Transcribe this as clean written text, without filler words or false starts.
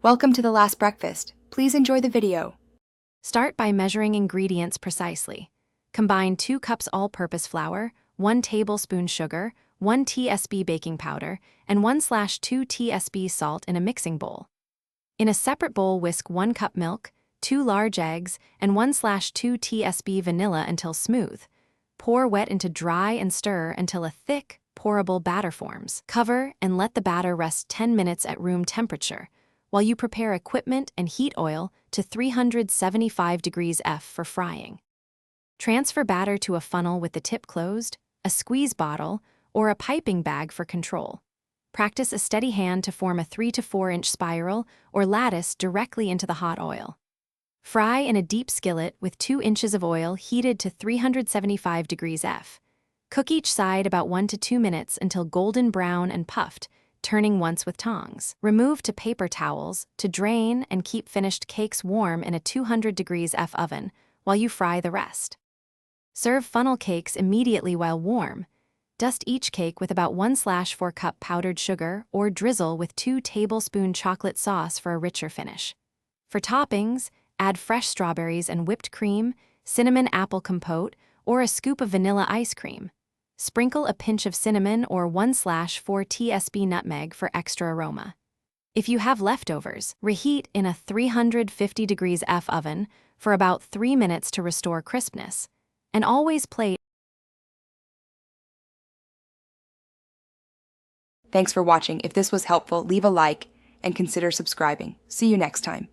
Welcome to the last breakfast. Please enjoy the video. Start by measuring ingredients precisely. Combine 2 cups all-purpose flour, 1 tablespoon sugar, 1 tsp baking powder, and 1/2 tsp salt in a mixing bowl. In a separate bowl, whisk 1 cup milk, 2 large eggs, and 1/2 tsp vanilla until smooth. Pour wet into dry and stir until a thick, pourable batter forms. Cover and let the batter rest 10 minutes at room temperature, while you prepare equipment and heat oil to 375 degrees F for frying. Transfer batter to a funnel with the tip closed, a squeeze bottle, or a piping bag for control. Practice a steady hand to form a 3 to 4 inch spiral or lattice directly into the hot oil. Fry in a deep skillet with 2 inches of oil heated to 375 degrees F. Cook each side about 1 to 2 minutes until golden brown and puffed, turning once with tongs. Remove to paper towels to drain and keep finished cakes warm in a 200 degrees F oven while you fry the rest. Serve funnel cakes immediately while warm. Dust each cake with about 1/4 cup powdered sugar or drizzle with 2 tablespoon chocolate sauce for a richer finish. For toppings, add fresh strawberries and whipped cream, cinnamon apple compote, or a scoop of vanilla ice cream. Sprinkle a pinch of cinnamon or 1/4 tsp nutmeg for extra aroma. If you have leftovers, reheat in a 350 degrees F oven for about 3 minutes to restore crispness. And always plate. Thanks for watching. If this was helpful, leave a like and consider subscribing. See you next time.